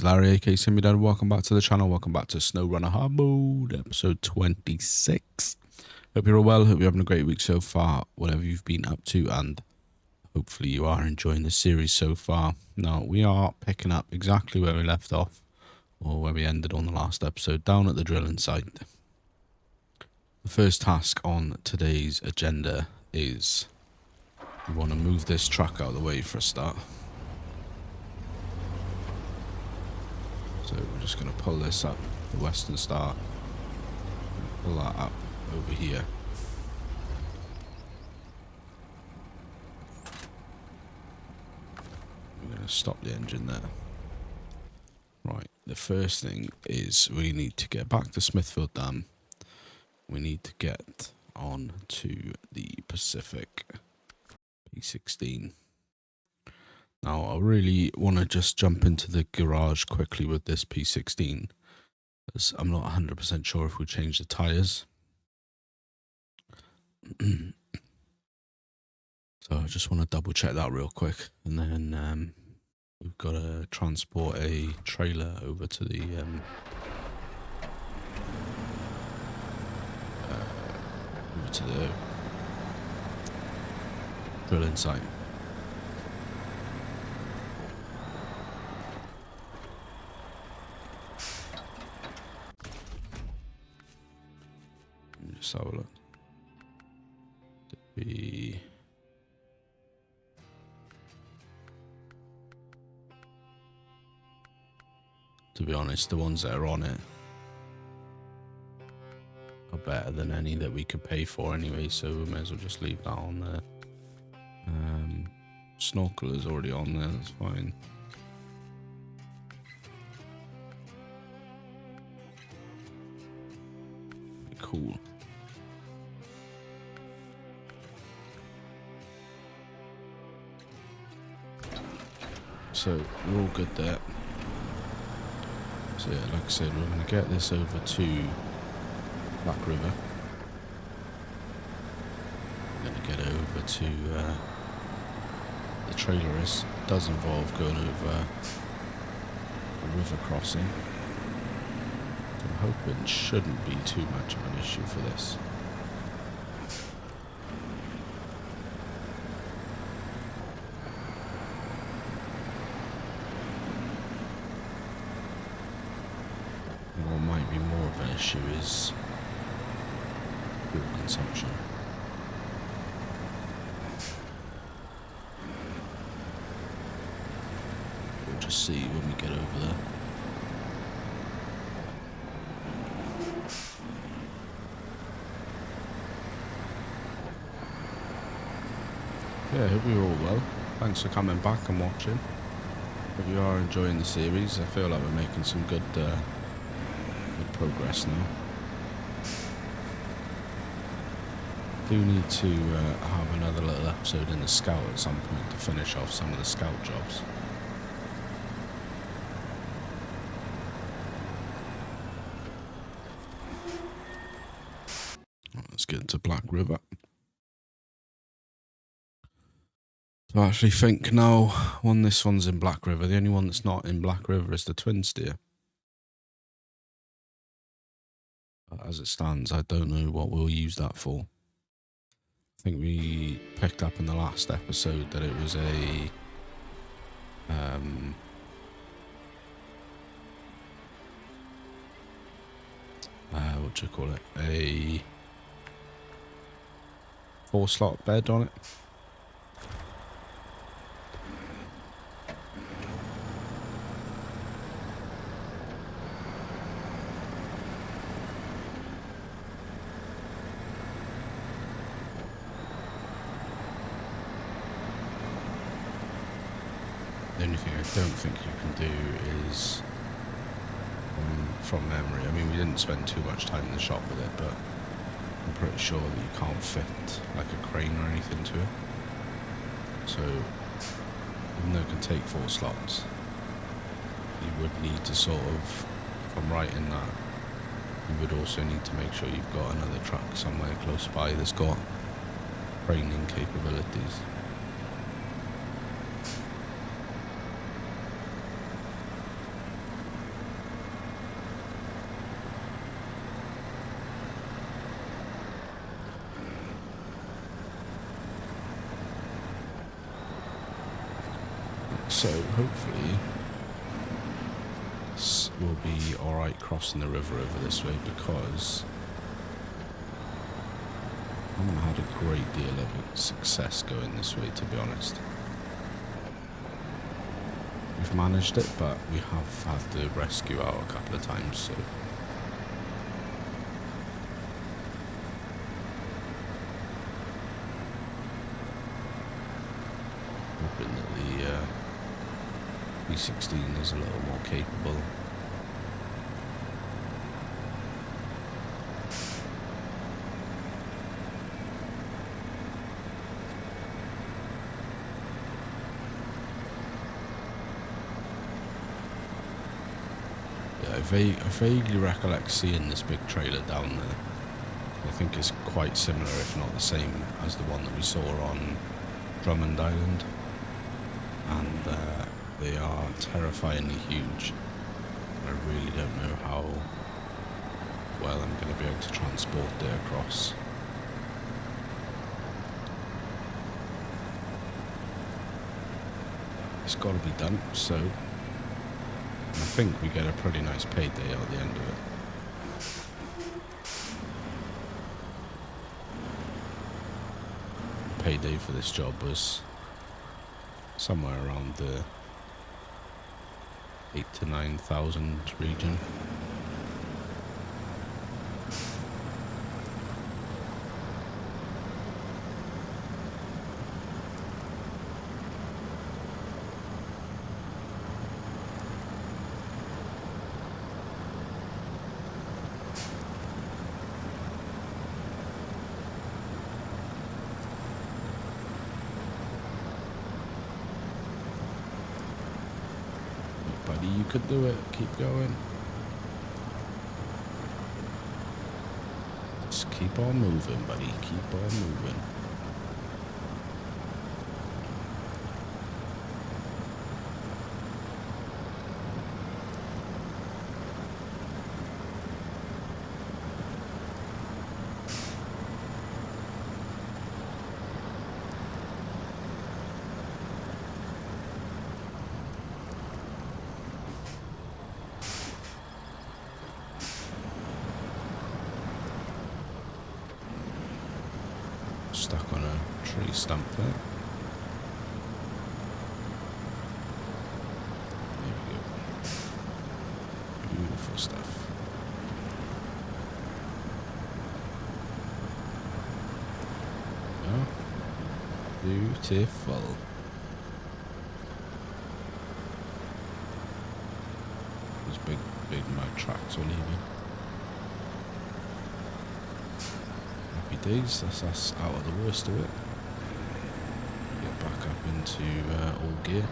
name's Larry, aka Simmy Dad. Welcome back to the channel. Welcome back to SnowRunner Hardmode, episode 26. Hope you're all well. Hope you're having a great week so far, whatever you've been up to, and hopefully you are enjoying the series so far. Now, we are picking up exactly where we left off, or where we ended on the last episode, down at the drilling site. The first task on today's agenda is we want to move this truck out of the way for a start. So we're just going to pull this up, the western start, pull that up over here. We're going to stop the engine there. Right, the first thing is we need to get back to Smithfield Dam. We need to get on to the Pacific P16. Now, I really want to just jump into the garage quickly with this P16, because I'm not 100% sure if we change the tyres. So I just want to double check that real quick, and then we've got to transport a trailer over to the drilling site. Just have a look. To be honest, the ones that are on it are better than any that we could pay for anyway, so we may as well just leave that on there. Snorkel is already on there, that's fine. Cool. So we're all good there. So yeah, like I said, we're going to get this over to Black River. We're going to get over to the trailer does involve going over a river crossing. So I'm hoping it shouldn't be too much of an issue for this. What might be more of an issue is fuel consumption. We'll just see when we get over there. Yeah, I hope you're all well. Thanks for coming back and watching. If you are enjoying the series, I feel like we're making some good progress now. Do need to have another little episode in the Scout at some point to finish off some of the Scout jobs. Let's get into Black River. So I actually think now, when this one's in Black River, the only one that's not in Black River is the twin steer. As it stands, I don't know what we'll use that for. I think we picked up in the last episode that it was a what do you call it? A 4-slot bed on it. The only thing I don't think you can do is, from memory, I mean, we didn't spend too much time in the shop with it, but I'm pretty sure that you can't fit like a crane or anything to it. So, even though it can take 4 slots, you would need to sort of, if I'm right in that, you would also need to make sure you've got another truck somewhere close by that's got craning capabilities. So hopefully this will be alright crossing the river over this way, because I haven't had a great deal of success going this way, to be honest. We've managed it, but we have had to rescue out a couple of times, so hoping that the B16 is a little more capable. I vaguely recollect seeing this big trailer down there. I think it's quite similar, if not the same, as the one that we saw on Drummond Island. And they are terrifyingly huge. I really don't know how well I'm going to be able to transport it across. It's got to be done, so I think we get a pretty nice payday at the end of it. Payday for this job was somewhere around the 8,000 to 9,000 region. Buddy, you could do it. Keep going. Just keep on moving, buddy. Keep on moving. Stuck on a tree stump there. There we go. Beautiful stuff. Oh, beautiful. These big mud tracks are leaving. Days, that's us out of the worst of it. Get back up into all gear.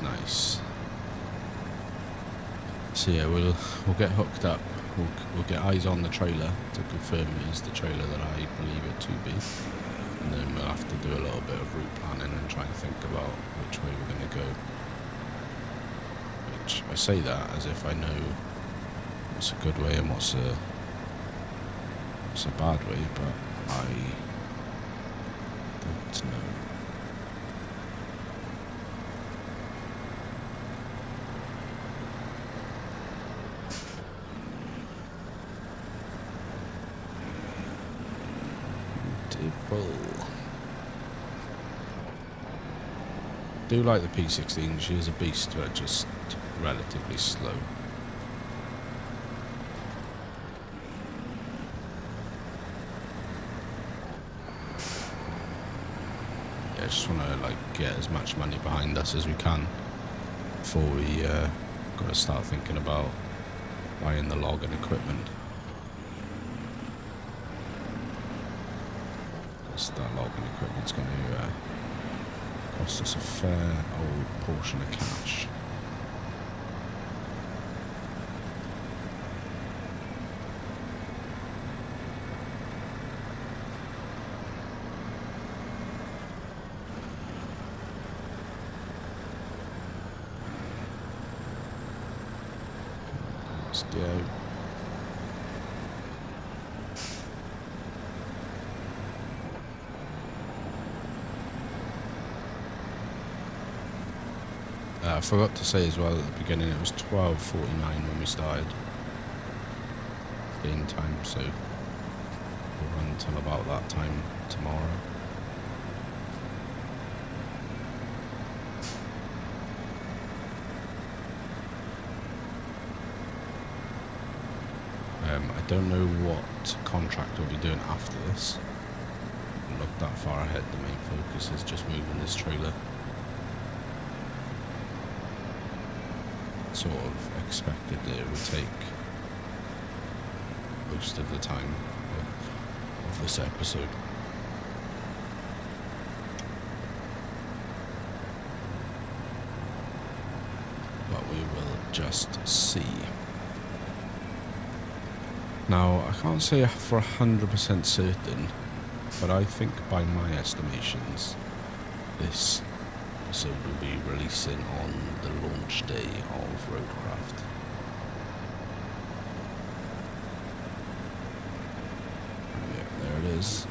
Nice. So yeah, we'll get hooked up. We'll get eyes on the trailer to confirm it is the trailer that I believe it to be, and then we'll have to do a little bit of route planning and try and think about which way we're going to go. Which I say that as if I know what's a good way and what's a bad way, but I don't know. I do like the P16, she is a beast, but just relatively slow. Yeah, I just want to get as much money behind us as we can before we got to start thinking about buying the log and equipment. That log and equipment's going to cost us a fair old portion of cash. go. I forgot to say as well at the beginning it was 12:49 when we started game time, so we'll run until about that time tomorrow. I don't know what contract we'll be doing after this. I haven't looked that far ahead. The main focus is just moving this trailer. Sort of expected that it would take most of the time of this episode. But we will just see. Now, I can't say for 100% certain, but I think by my estimations, this episode will be releasing on the launch day of Roadcraft. Yeah, there it is.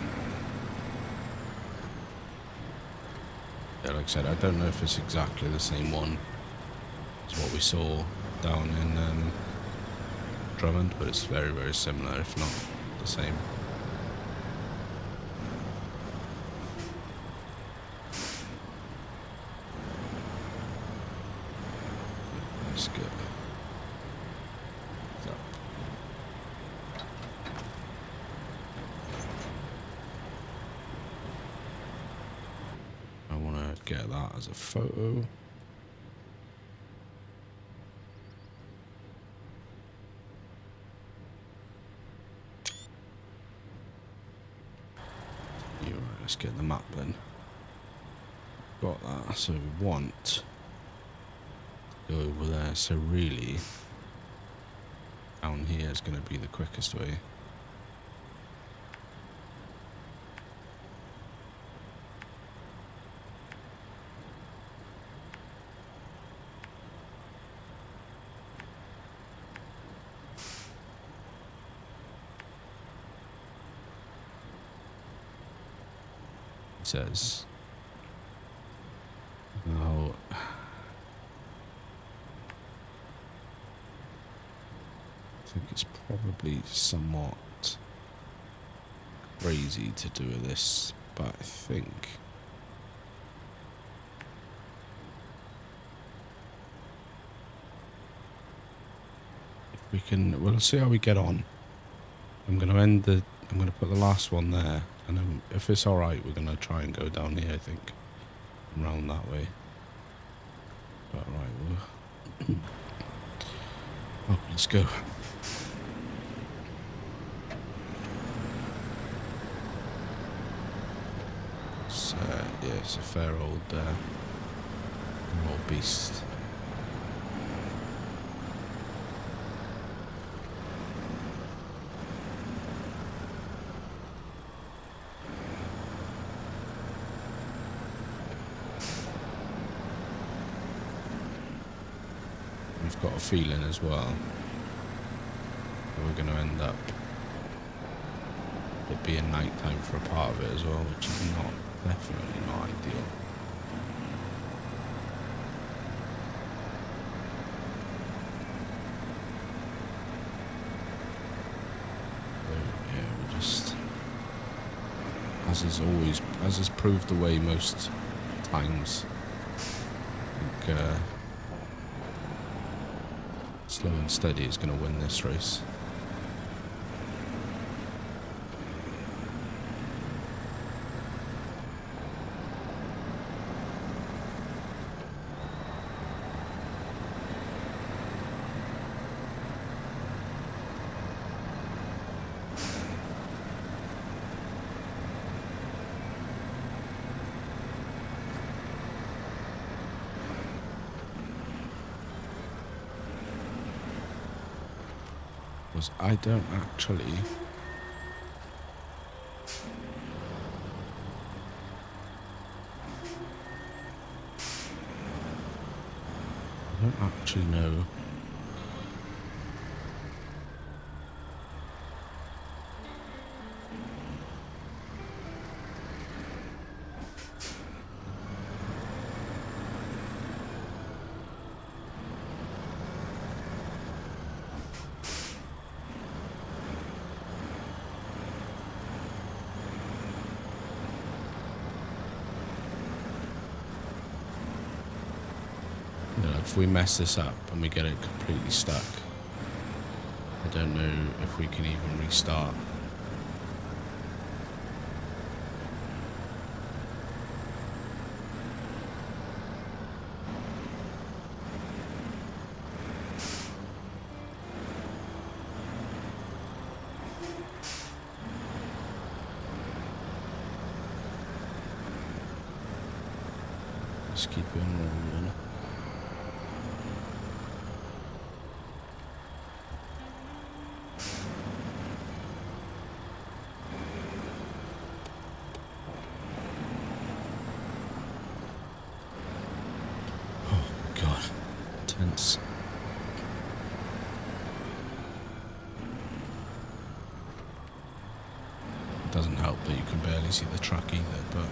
Yeah, like I said, I don't know if it's exactly the same one as what we saw down in Drummond, but it's very, very similar, if not the same. Let's get up. I want to get that as a photo. Let's get the map then. Got that, so we want to go over there. So really, down here is going to be the quickest way. Says now I think it's probably somewhat crazy to do this, but I think if we can, we'll see how we get on. I'm going to put the last one there. And then if it's alright, we're going to try and go down here, I think. Around that way. But right, well, let's go. So, yeah, it's a fair old beast. I've got a feeling as well that we're going to end up it being night time for a part of it as well, which is definitely not ideal. So, yeah, we just, as is proved the way most times, I think slow and steady is going to win this race. I don't actually know if we mess this up and we get it completely stuck, I don't know if we can even restart. Just keep going rolling. Tense. It doesn't help that you can barely see the truck either, but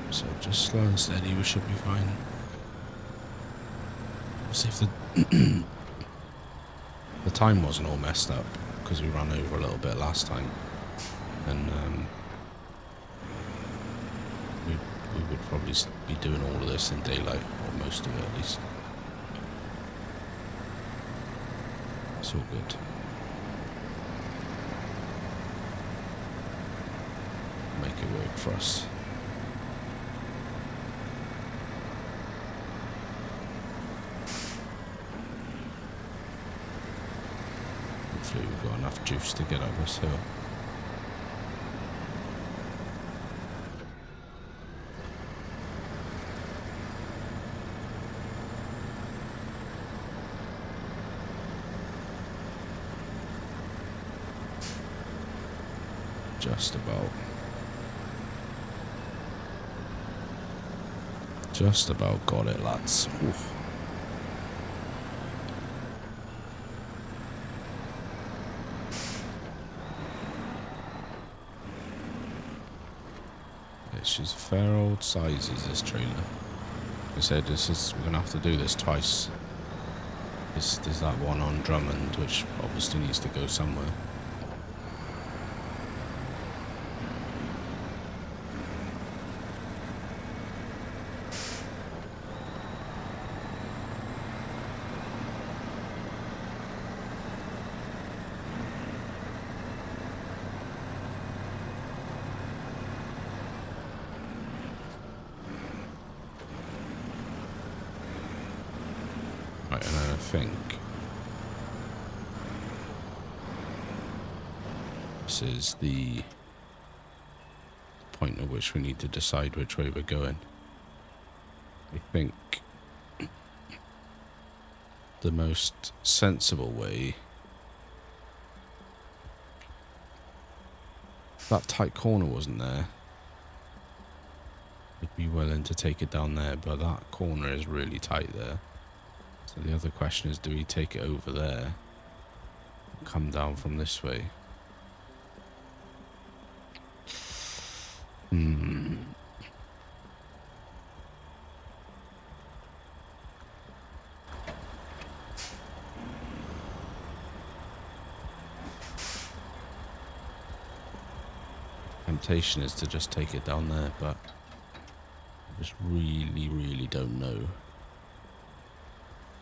so just slow and steady, we should be fine. See if the the time wasn't all messed up, because we ran over a little bit last time, and we would probably be doing all of this in daylight, or most of it at least. It's all good. Make it work for us. Hopefully we've got enough juice to get up this hill. Just about got it, lads. Oof. She's fair old sizes, this trailer. Like I said, we're gonna have to do this twice. There's that one on Drummond, which obviously needs to go somewhere. Right, and I think this is the point at which we need to decide which way we're going. I think the most sensible way, if that tight corner wasn't there, I'd be willing to take it down there, but that corner is really tight there. So the other question is, do we take it over there, come down from this way? Temptation is to just take it down there, but I just really don't know.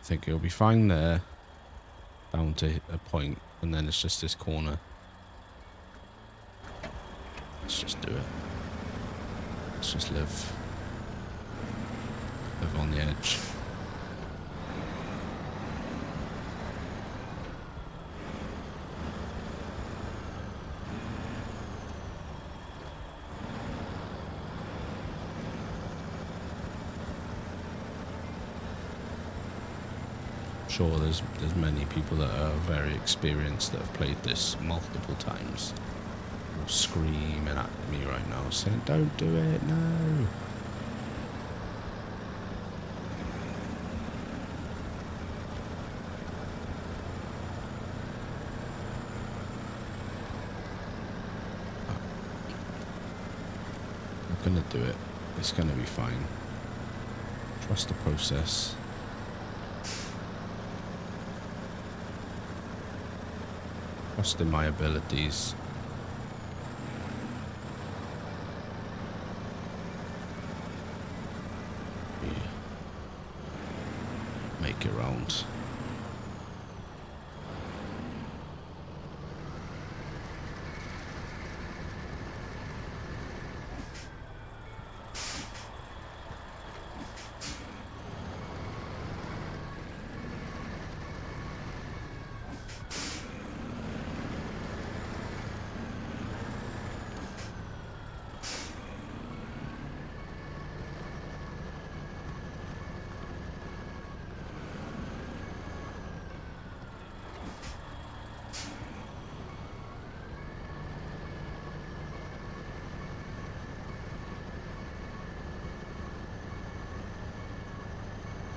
I think it'll be fine there, down to a point, and then it's just this corner. Let's just do it. Let's just live on the edge. Sure, there's many people that are very experienced that have played this multiple times, all screaming at me right now saying, don't do it, no. I'm gonna do it. It's gonna be fine. Trust the process. trust in my abilities. Make it round.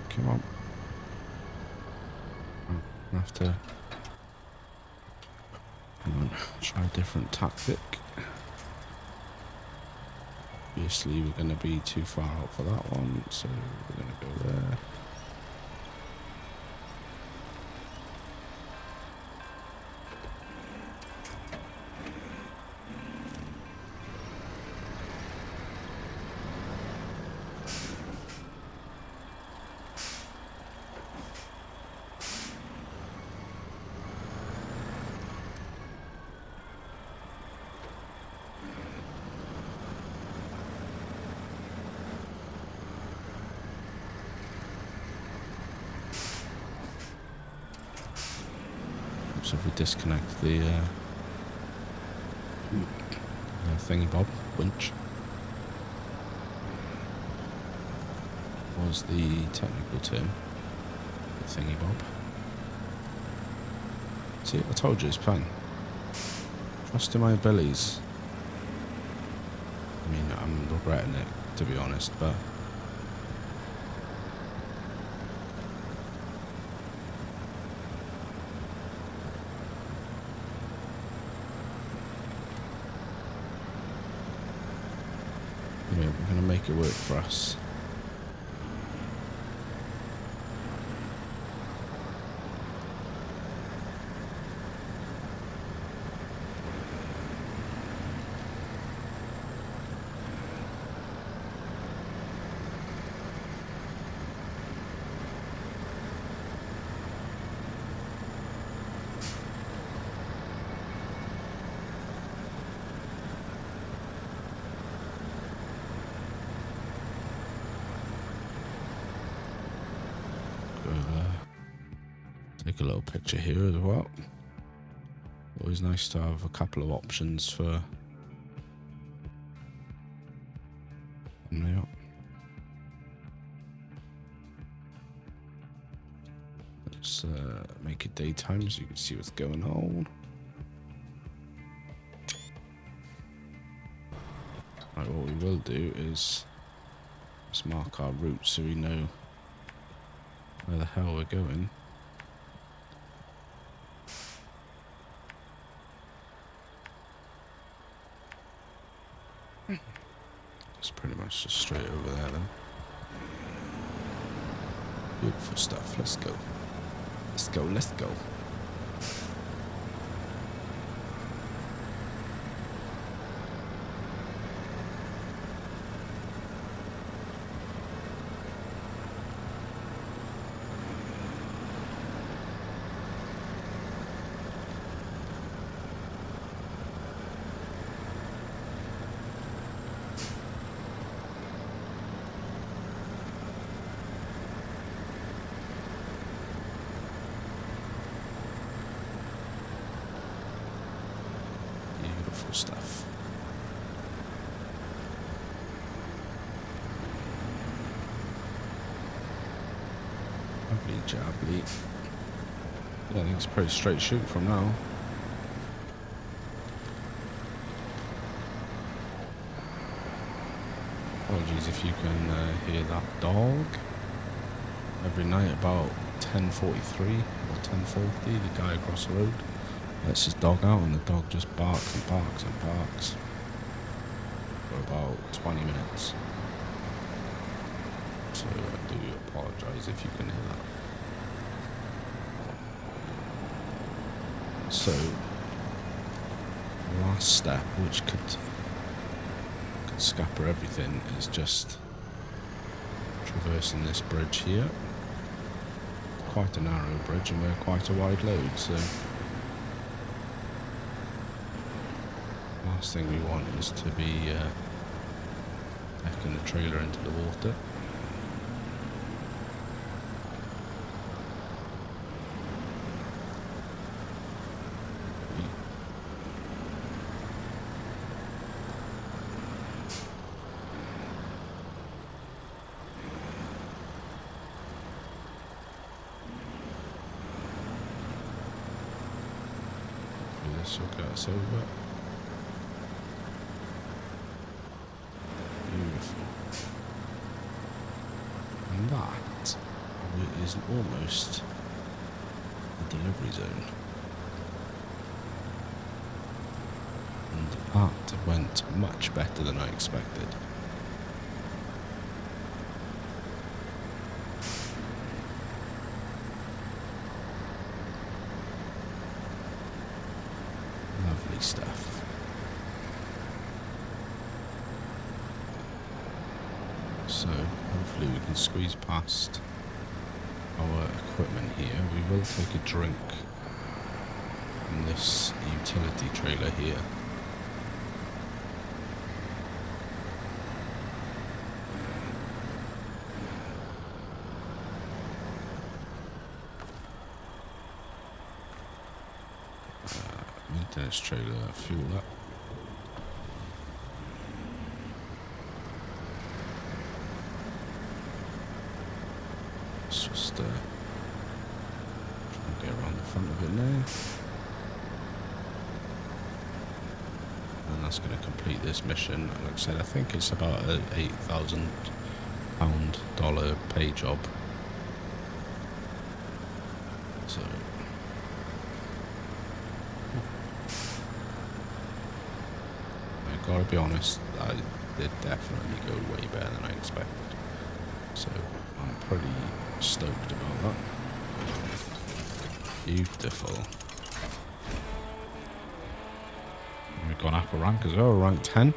Come on. I have to try a different tactic. Obviously, we're going to be too far out for that one, so we're going to go there. So if we disconnect the thingy bob winch, was the technical term, the thingy bob. See, I told you it's fun. Trust in my abilities. I mean, I'm regretting it, to be honest, but yeah, we're gonna make it work for us. Take a little picture here as well. Always nice to have a couple of options for thumbnail. Let's make it daytime so you can see what's going on. Right, what we will do is let's mark our route so we know where the hell we're going. It's pretty much just straight over there then. Beautiful stuff. Let's go. Let's go. Let's go. Beautiful stuff. Lovely jubbly. Yeah, I think it's a pretty straight shoot from now. Apologies if you can hear that dog. Every night about 10:43 or 10:40, the guy across the road lets his dog out and the dog just barks and barks and barks for about 20 minutes. So I do apologise if you can hear that. So the last step, which could scupper everything, is just traversing this bridge here. Quite a narrow bridge, and we're quite a wide load, so last thing we want is to be decking the trailer into the water. This will get us over. Beautiful. And that is almost a delivery zone. And that went much better than I expected. Lovely stuff. So hopefully we can squeeze past our equipment here. We will take a drink from this utility trailer here. Maintenance trailer, fuel up. Let's just try and get around the front of it now. And that's going to complete this mission. Like I said, I think it's about an $8,000 pay job. So I gotta be honest, I did definitely go way better than I expected. So I'm pretty stoked about that. Beautiful. We've gone up a rank as well, rank 10.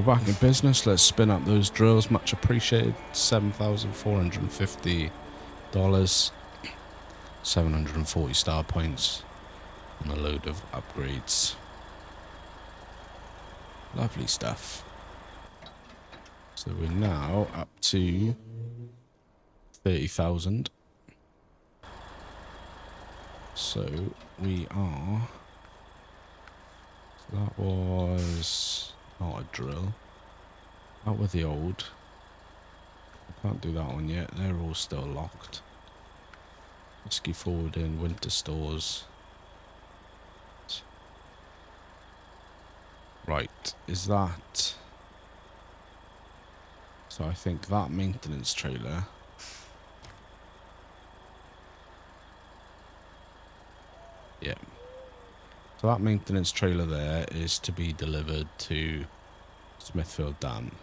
Back in business, let's spin up those drills, much appreciated. $7,450, 740 star points, and a load of upgrades. Lovely stuff. So we're now up to 30,000. So we are... So that was not a drill. Out with the old. I can't do that one yet. They're all still locked. Whiskey forward in winter stores. Right, is that... So I think that maintenance trailer... Yeah. So that maintenance trailer there is to be delivered to Smithfield Dam.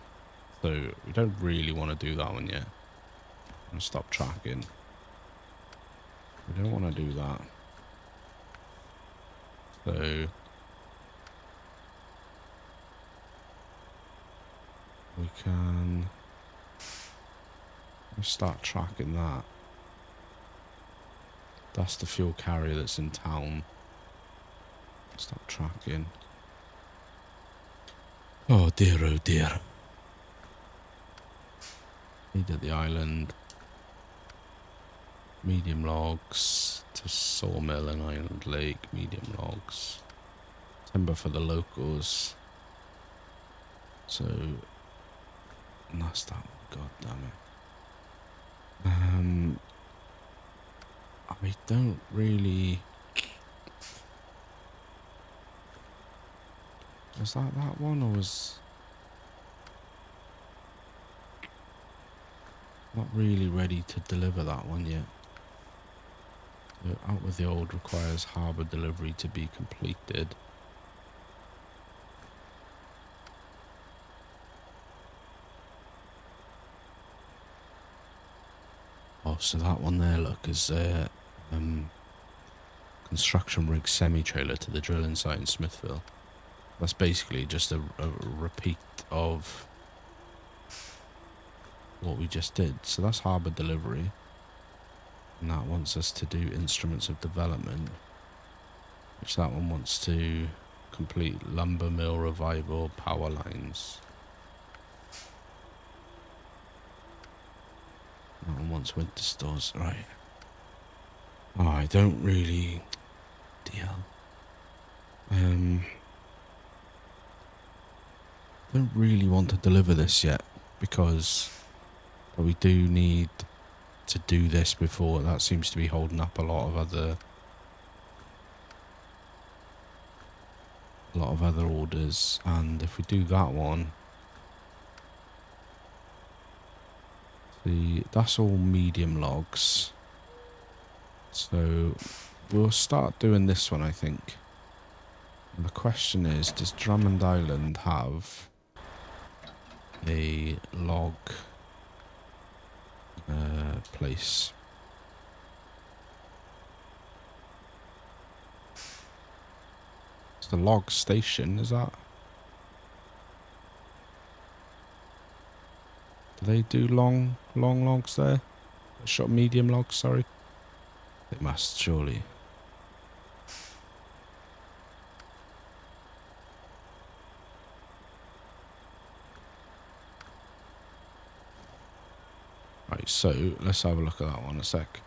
So we don't really want to do that one yet. I'm going to stop tracking. We don't want to do that. So... we can start tracking that. That's the fuel carrier that's in town. Start tracking. Oh dear, oh dear. Need at the island. Medium logs to sawmill and Island Lake. Medium logs. Timber for the locals. So... and that's that one. God damn it. I don't really... Was that one, or was... not really ready to deliver that one yet. So out with the old requires harbour delivery to be completed. Oh, so that one there, look, is construction rig semi-trailer to the drilling site in Smithville. That's basically just a repeat of what we just did. So that's harbour delivery. And that wants us to do instruments of development, which that one wants to complete lumber mill revival power lines. That one wants winter stores. Right. Oh, I don't really deal. Don't really want to deliver this yet, because we do need to do this before. That seems to be holding up a lot of other orders. And if we do that one, that's all medium logs. So we'll start doing this one, I think. And the question is, does Drummond Island have a log place? It's the log station, is that? Do they do long logs there? Short medium logs, sorry. They must, surely. Right, so let's have a look at that one a sec.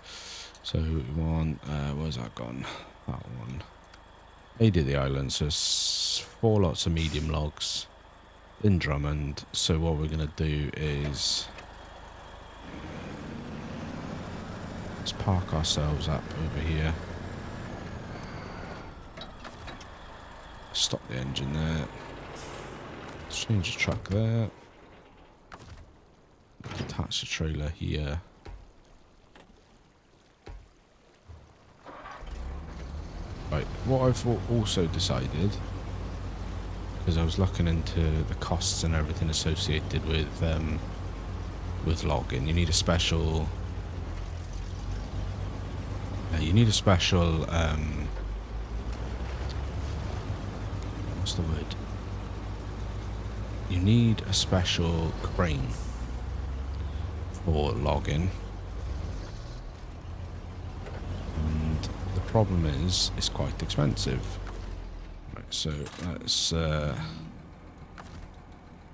So we want, where's that gone? That one. They did the island, so it's 4 lots of medium logs in Drummond. So what we're going to do is let's park ourselves up over here. Stop the engine there. Let's change the truck there. Attach the trailer here. Right, what I've also decided, because I was looking into the costs and everything associated with logging, you need a special what's the word? You need a special crane for logging. And the problem is, it's quite expensive. Right, so let's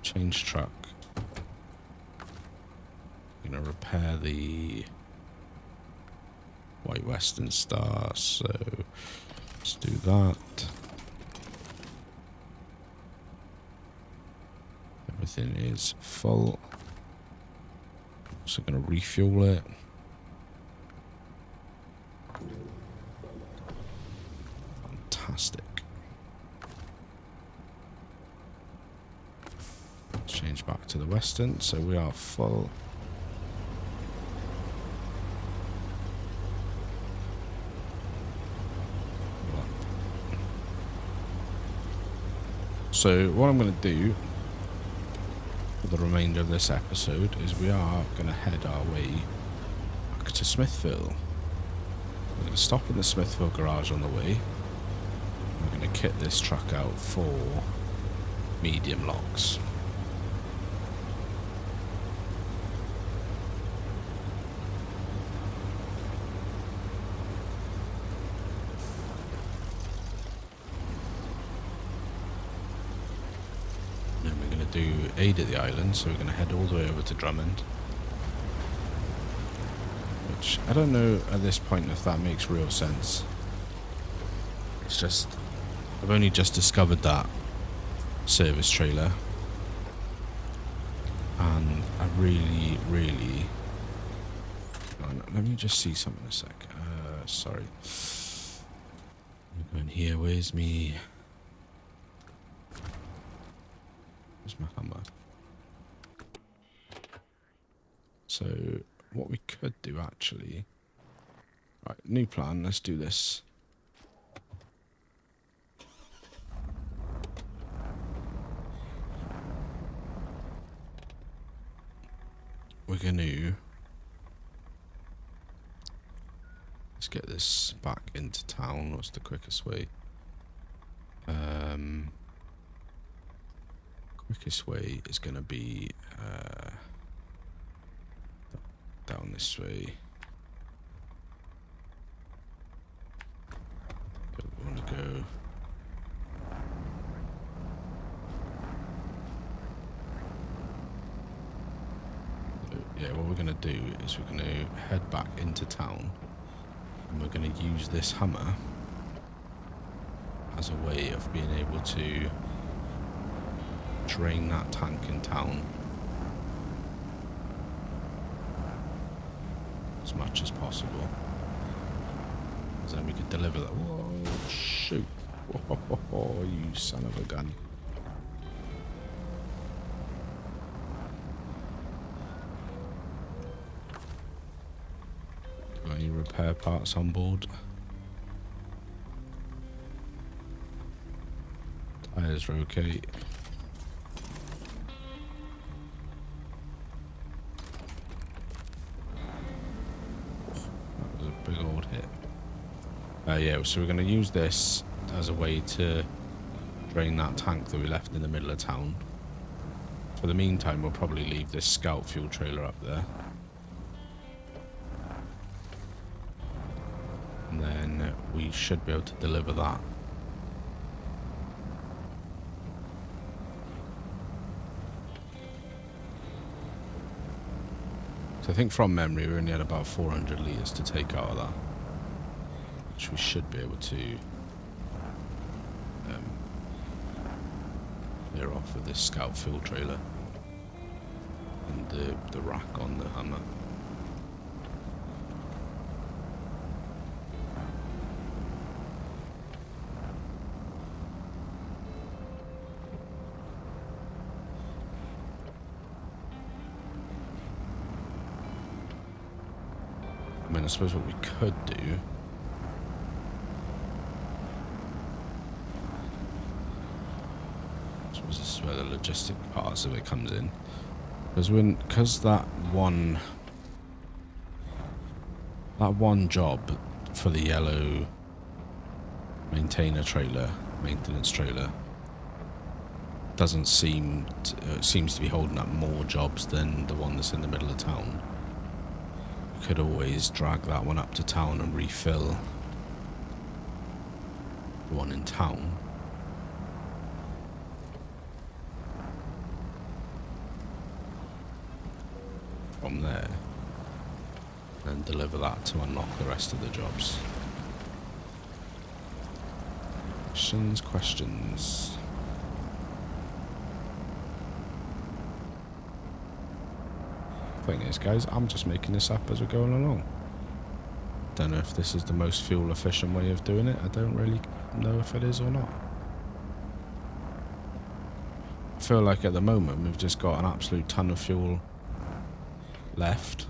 change truck. I'm gonna repair the White Western Star, so let's do that. Everything is full. So I'm going to refuel it. Fantastic. Let's change back to the Western, so we are full. So what I'm going to do for the remainder of this episode is we are going to head our way back to Smithville. We're going to stop in the Smithville garage on the way. We're going to kit this truck out for medium logs. Do aid at the island, so we're going to head all the way over to Drummond, which I don't know at this point if that makes real sense. It's just I've only just discovered that service trailer, and I really let me just see something a sec. Sorry, I'm going here. Where's me? My camera. So what we could do actually, right, new plan, let's do this. We're going to Let's get this back into town. What's the quickest way? Quickest way is going to be down this way. We want to go. So, yeah, what we're going to do is we're going to head back into town, and we're going to use this Hummer as a way of being able to drain that tank in town as much as possible. So then we could deliver that. Whoa, shoot. Whoa, you son of a gun. Got any repair parts on board? Tires are okay. That was a big old hit. Yeah, so we're going to use this as a way to drain that tank that we left in the middle of town. For the meantime, we'll probably leave this scout fuel trailer up there. And then we should be able to deliver that. So I think from memory we only had about 400 litres to take out of that, which we should be able to clear off with this scout fuel trailer and the rack on the Hummer. I mean, I suppose what we could do this is where the logistic parts of it comes in, because that one job for the yellow maintenance trailer doesn't seem seems to be holding up more jobs than the one that's in the middle of town. We could always drag that one up to town and refill the one in town. From there, and deliver that to unlock the rest of the jobs. Questions. Thing is, guys, I'm just making this up as we're going along. Don't know if this is the most fuel efficient way of doing it. I don't really know if it is or not. I feel like at the moment we've just got an absolute ton of fuel left.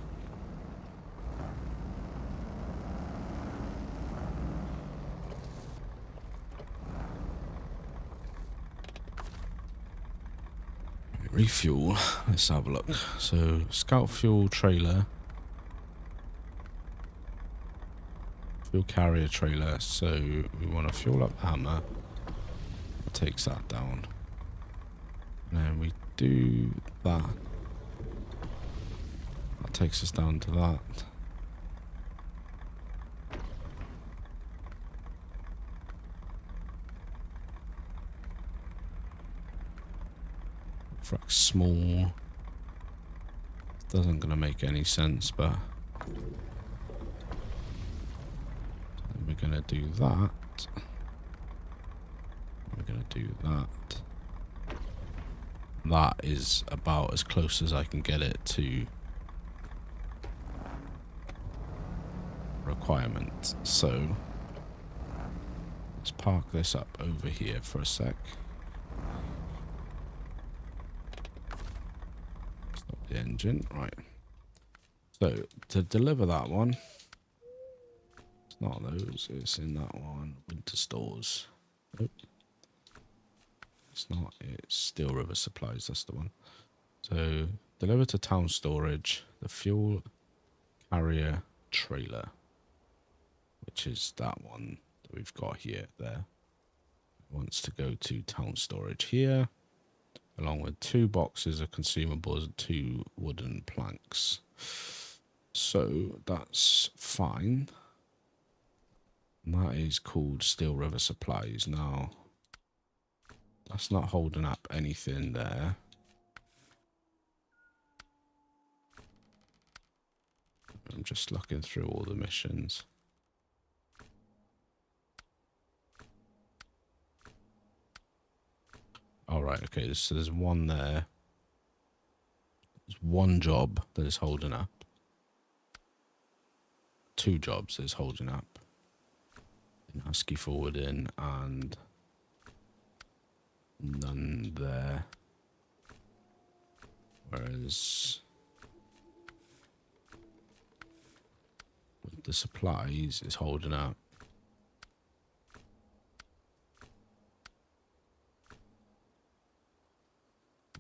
Refuel. Let's have a look. So, scout fuel trailer, fuel carrier trailer. So we want to fuel up the Hummer. That takes that down. And then we do that. That takes us down to that. Frack small. Doesn't gonna make any sense, but we're gonna do that. We're gonna do that. That is about as close as I can get it to requirement. So let's park this up over here for a sec. Stop the engine. Right. So to deliver that one, it's not those, it's in that one. Winter stores. Nope. It's not, it's Steel River Supplies, that's the one. So deliver to town storage, the fuel carrier trailer. which is that one that we've got here, there. It wants to go to town storage here, along with 2 boxes of consumables and 2 wooden planks. So that's fine. And that is called Steel River Supplies. Now, that's not holding up anything there. I'm just looking through all the missions. All right, okay, so there's one there. There's 1 job that is holding up. 2 jobs that is holding up. In Husky forwarding and none there. Whereas with the supplies, it's holding up.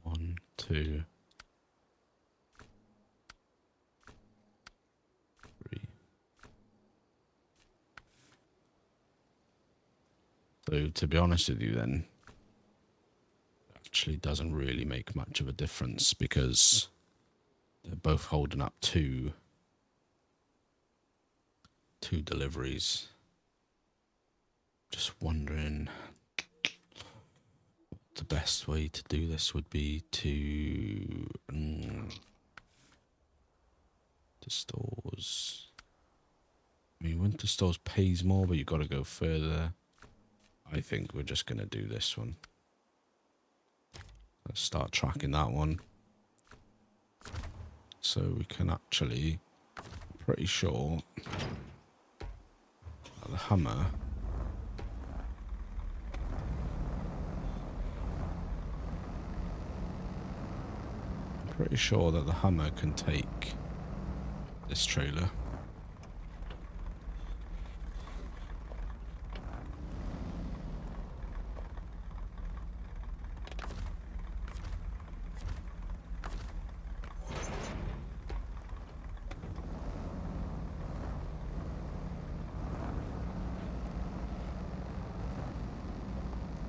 One, two, three. So to be honest with you then, it actually doesn't really make much of a difference because they're both holding up two deliveries. Just wondering what the best way to do this would be to stores. I mean, winter stores pays more, but you got to go further. I think we're just going to do this one. Let's start tracking that one. So we can actually, I'm pretty sure that the Hummer can take this trailer.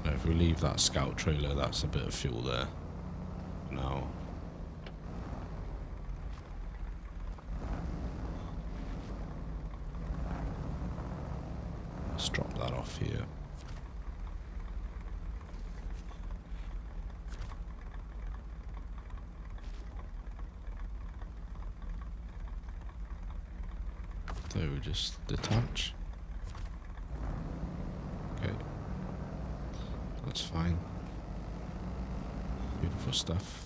If we leave that scout trailer, that's a bit of fuel there. Now, let's drop that off here. So we just detach. Okay. That's fine. Beautiful stuff.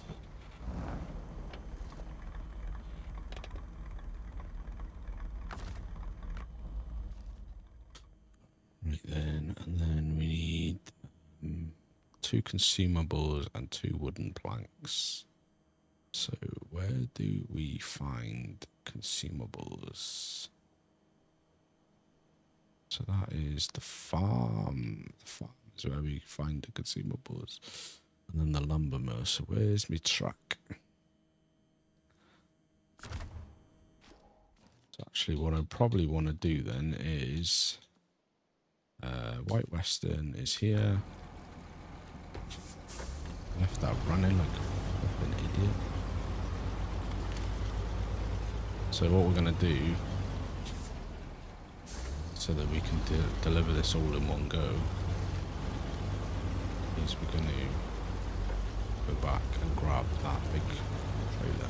Right then, and then we need 2 consumables and 2 wooden planks. So where do we find consumables? So that is the farm. The farm is where we find the consumables. And then the lumber mill. So where's my truck? So actually what I probably want to do then is White Western is here. Left that running like an idiot. So what we're going to do, so that we can deliver this all in one go, is we're going to go back and grab that big trailer.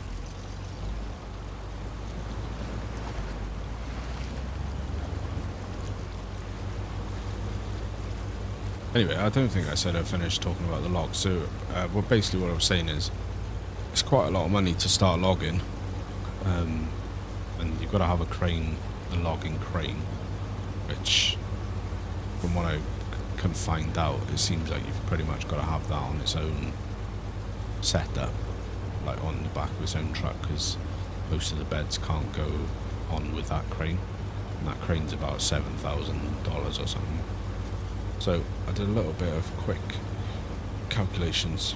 Anyway, I don't think I said I finished talking about the log. So, well, basically what I was saying is, it's quite a lot of money to start logging, and you've got to have a crane, a logging crane, which, from what I can find out, it seems like you've pretty much got to have that on its own setup, like on the back of its own truck, because most of the beds can't go on with that crane, and that crane's about $7,000 or something. So I did a little bit of quick calculations,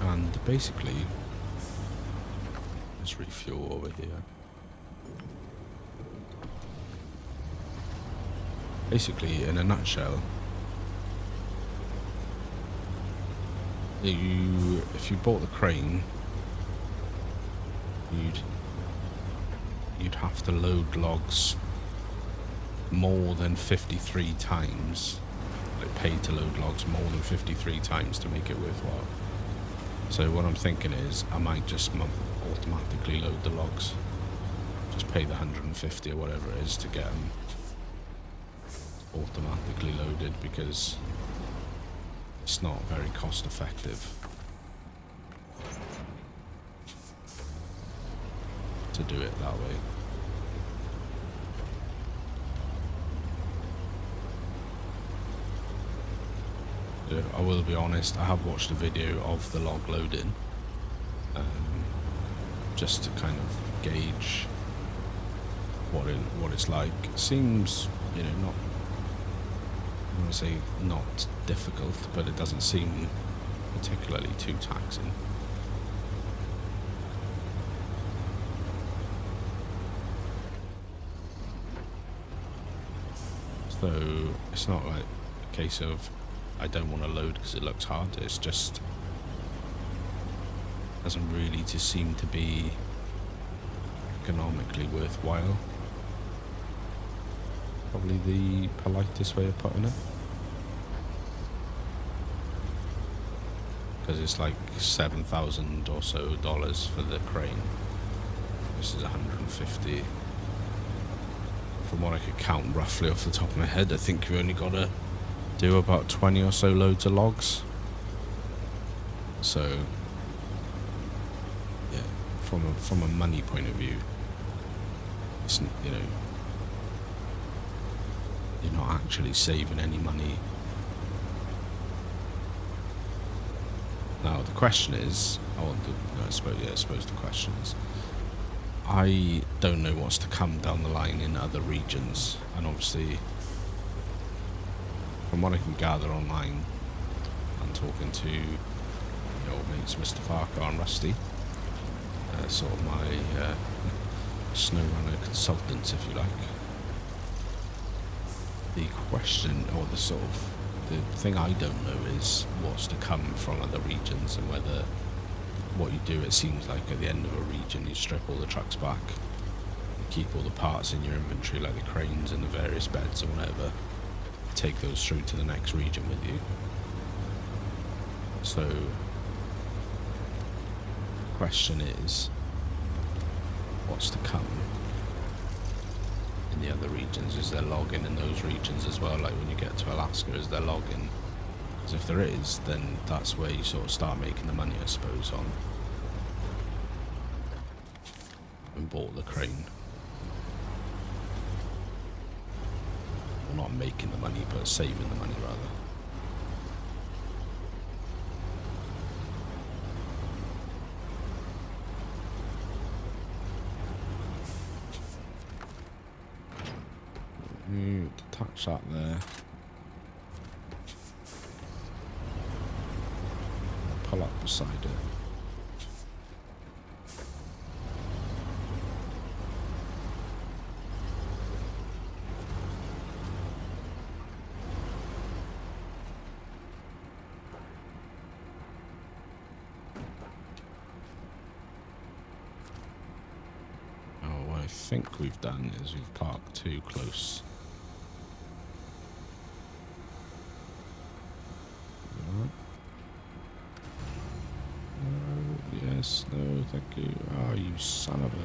and basically, let's refuel over here. basically, in a nutshell, if you bought the crane, you'd have to load logs more than 53 times, like pay to load logs more than 53 times to make it worthwhile. So what I'm thinking is I might just automatically load the logs, just pay the 150 or whatever it is to get them automatically loaded, because it's not very cost effective to do it that way. I will be honest, I have watched a video of the log loading, just to kind of gauge what it's like. It seems, you know, not, I want to say not difficult, but it doesn't seem particularly too taxing. So it's not like a case of I don't want to load because it looks hard. It's just doesn't really just seem to be economically worthwhile. Probably the politest way of putting it, because it's like $7,000 or so for the crane. This is 150. From what I could count roughly off the top of my head, I think you only got to do about 20 or so loads of logs. So yeah, from a money point of view, it's, you know, you're not actually saving any money. Now the question is, I suppose the question is, I don't know what's to come down the line in other regions, and obviously from what I can gather online and talking to the old mates Mr. Farquhar and Rusty, sort of my SnowRunner consultants, if you like, the question, or the sort of the thing I don't know is what's to come from other regions, and whether what you do, it seems like at the end of a region you strip all the trucks back, you keep all the parts in your inventory like the cranes and the various beds or whatever, take those through to the next region with you. So the question is, what's to come in the other regions? Is there logging in those regions as well? Like when you get to Alaska, is there logging? Because if there is, then that's where you sort of start making the money, I suppose, on and bought the crane. Well, not making the money, but saving the money rather. Detach that there. Pull up beside it. What I think we've done is we've parked too close. Yes, no, thank you. Oh, you son of a...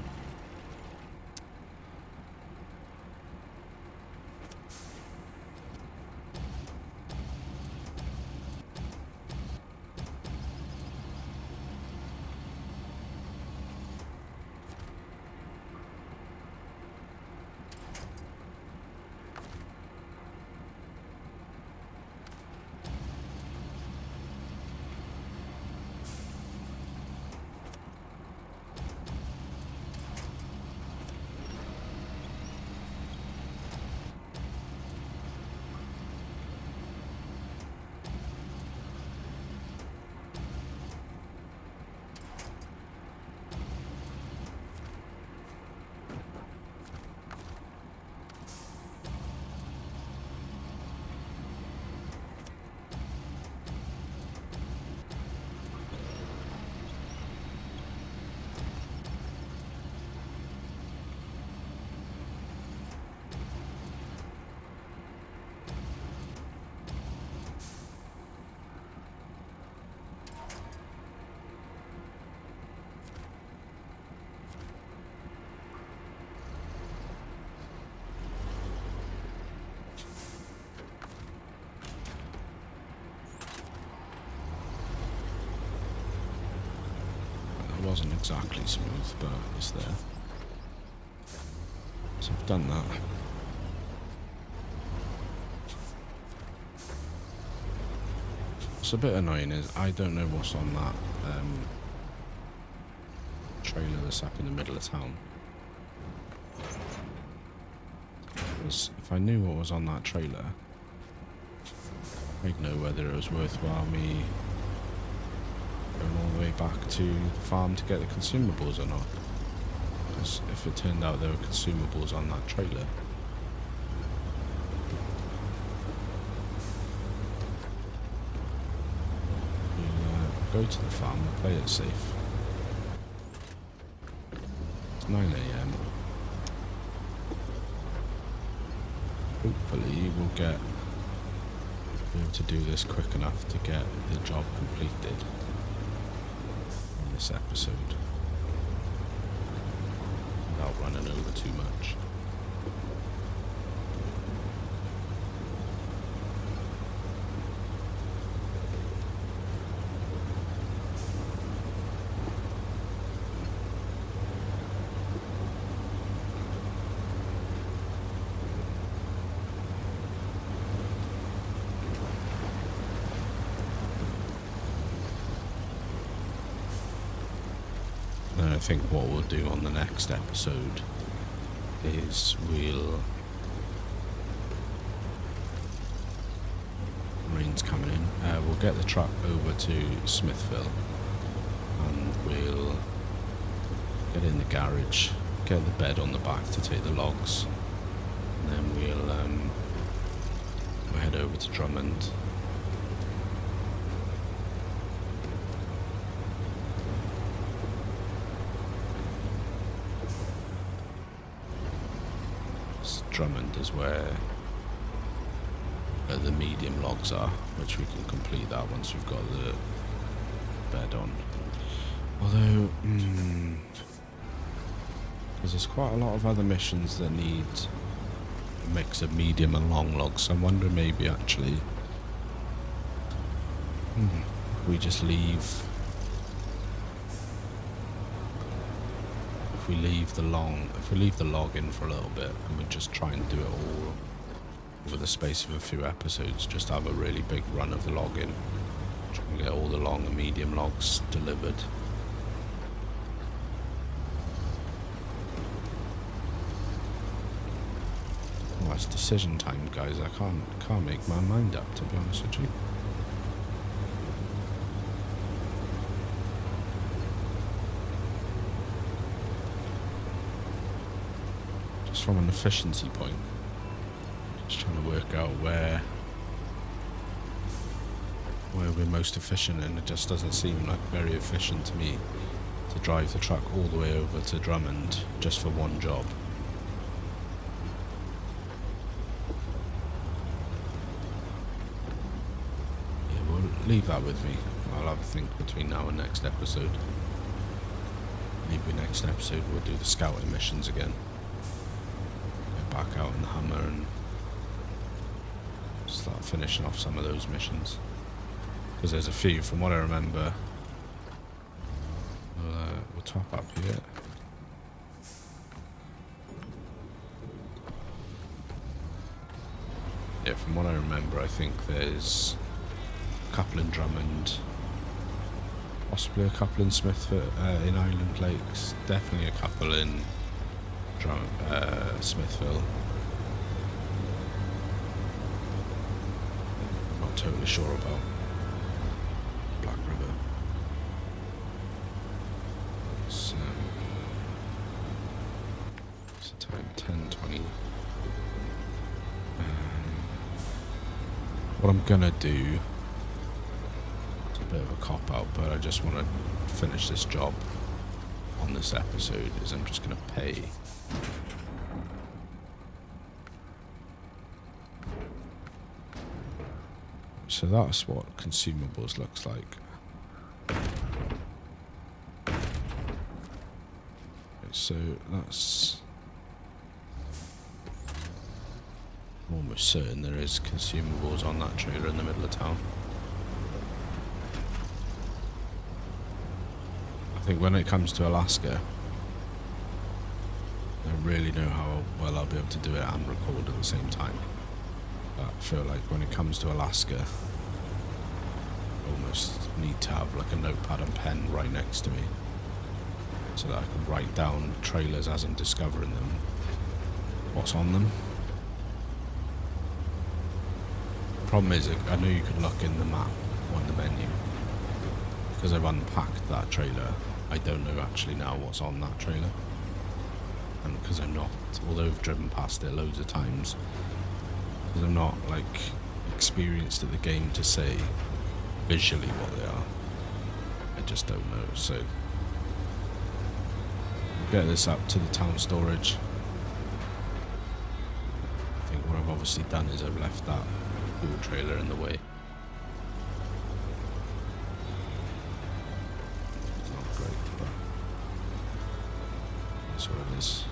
wasn't exactly smooth, but it's there. So I've done that. What's a bit annoying is I don't know what's on that trailer that's up in the middle of town. Because if I knew what was on that trailer, I'd know whether it was worthwhile me going all the way back to the farm to get the consumables or not. Because if it turned out there were consumables on that trailer, we'll go to the farm and play it safe. It's 9 AM. Hopefully we'll be able to do this quick enough to get the job completed in this episode without running over too much. I think what we'll do on the next episode is rain's coming in. We'll get the truck over to Smithville and we'll get in the garage, get the bed on the back to take the logs, and then we'll head over to Drummond. Drummond is where the medium logs are, which we can complete that once we've got the bed on. Although, because there's quite a lot of other missions that need a mix of medium and long logs, so I'm wondering maybe actually we just leave. If we leave the log in for a little bit and we just try and do it all over the space of a few episodes, just have a really big run of the log in, try and get all the long and medium logs delivered. Oh, it's decision time, guys. I can't make my mind up, to be honest with you. From an efficiency point, just trying to work out where we're most efficient, and it just doesn't seem like very efficient to me to drive the truck all the way over to Drummond just for one job. Yeah, we'll leave that with me. I'll have a think between now and next episode. Maybe next episode we'll do the scouting missions again. Back out in the Hummer and start finishing off some of those missions, because there's a few from what I remember. We'll top up here. Yeah, from what I remember, I think there's a couple in Drummond, possibly a couple in Smithville, in Island Lakes, definitely a couple in Smithville. Not totally sure about Black River. So time 10:20. What I'm gonna do, it's a bit of a cop out, but I just want to finish this job on this episode, is I'm just gonna pay so that's what consumables looks like. Okay, so that's almost certain there is consumables on that trailer in the middle of town. think when it comes to Alaska, I don't really know how well I'll be able to do it and record at the same time. But I feel like when it comes to Alaska, I almost need to have like a notepad and pen right next to me so that I can write down trailers as I'm discovering them, what's on them. The problem is, I know you could look in the map or in the menu. Because I've unpacked that trailer, I don't know actually now what's on that trailer. And because I'm not, although I've driven past it loads of times, because I'm not like experienced at the game to say visually what they are, I just don't know. So we'll get this up to the town storage. I think what I've obviously done is I've left that fuel trailer in the way. It's not great, but that's what it is.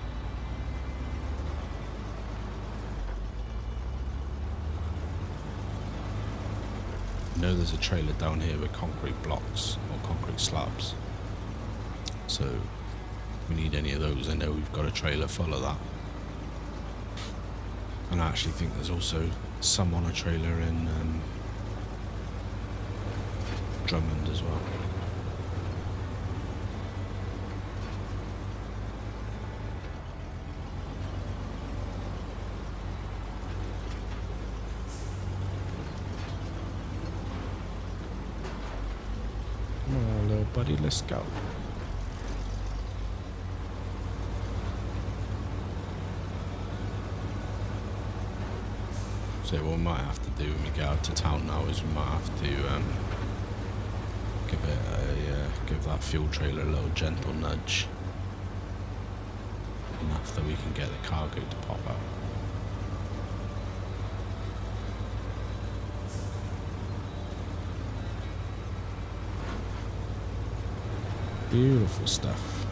I know there's a trailer down here with concrete blocks or concrete slabs, so if we need any of those, I know we've got a trailer full of that. And I actually think there's also some on a trailer in Drummond as well. Oh, little buddy, let's go. So what we might have to do when we get out to town now is we might have to give that fuel trailer a little gentle nudge, enough that we can get the cargo to pop out. Beautiful stuff.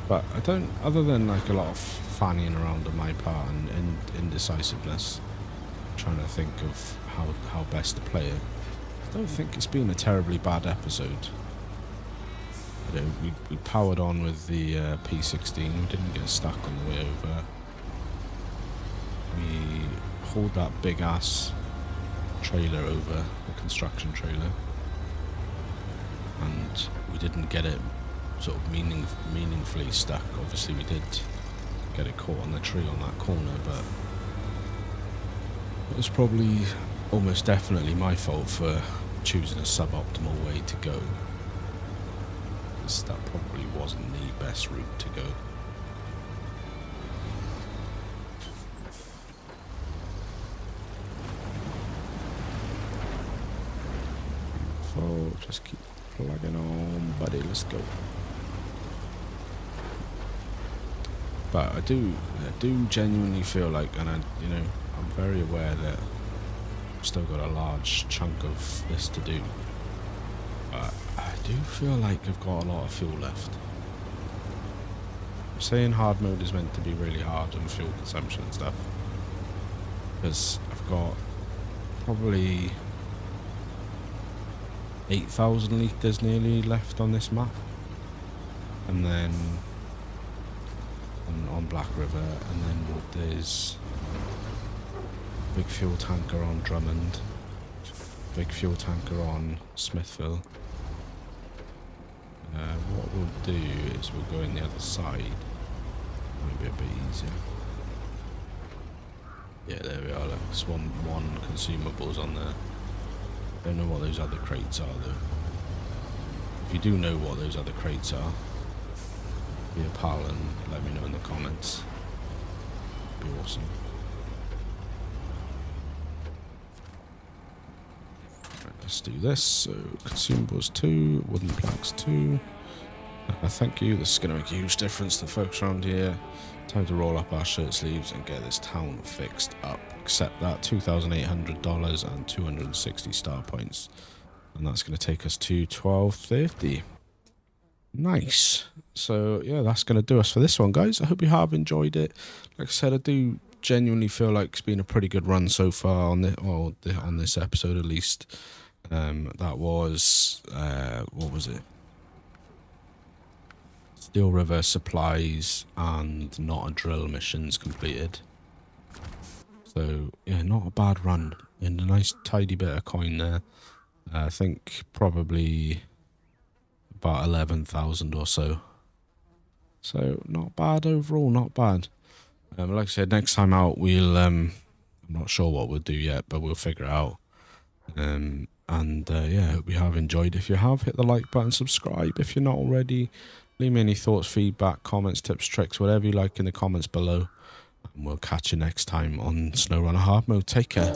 But I don't, other than like a lot of fanning around on my part and indecisiveness, trying to think of how best to play it, I don't think it's been a terribly bad episode. You know, we powered on with the P16, we didn't get stuck on the way over. We hauled that big ass trailer over, the construction trailer, and we didn't get it sort of meaningfully stuck. Obviously we did get it caught on the tree on that corner, but it was probably almost definitely my fault for choosing a suboptimal way to go. That probably wasn't the best route to go. So just keep plugging on, buddy, let's go. But I do genuinely feel like, and I'm very aware that I've still got a large chunk of this to do, but I do feel like I've got a lot of fuel left. I'm saying hard mode is meant to be really hard on fuel consumption and stuff, because I've got probably 8,000 litres nearly left on this map, and then on Black River, and then there's a big fuel tanker on Drummond, big fuel tanker on Smithville. What we'll do is we'll go in the other side, might be a bit easier. Yeah, there we are, look, there's one consumables on there. Don't know what those other crates are though. If you do know what those other crates are, be a pal and let me know in the comments. Be awesome. Right, let's do this. So consumables 2, wooden planks 2. Thank you. This is going to make a huge difference to the folks around here. Time to roll up our shirt sleeves and get this town fixed up. Accept that $2,800 and 260 star points, and that's going to take us to 1230. Nice. So yeah, that's going to do us for this one, guys. I hope you have enjoyed it. Like I said, I do genuinely feel like it's been a pretty good run so far on on this episode, at least. That was, what was it? Steel River supplies and not a drill missions completed. So, yeah, not a bad run. And a nice tidy bit of coin there. I think probably about 11,000 or so. So, not bad overall, not bad. Like I said, next time out, I'm not sure what we'll do yet, but we'll figure it out. Yeah, hope you have enjoyed. If you have, hit the like button, subscribe if you're not already. Leave me any thoughts, feedback, comments, tips, tricks, whatever you like in the comments below. And we'll catch you next time on SnowRunner Hardmode. Take care.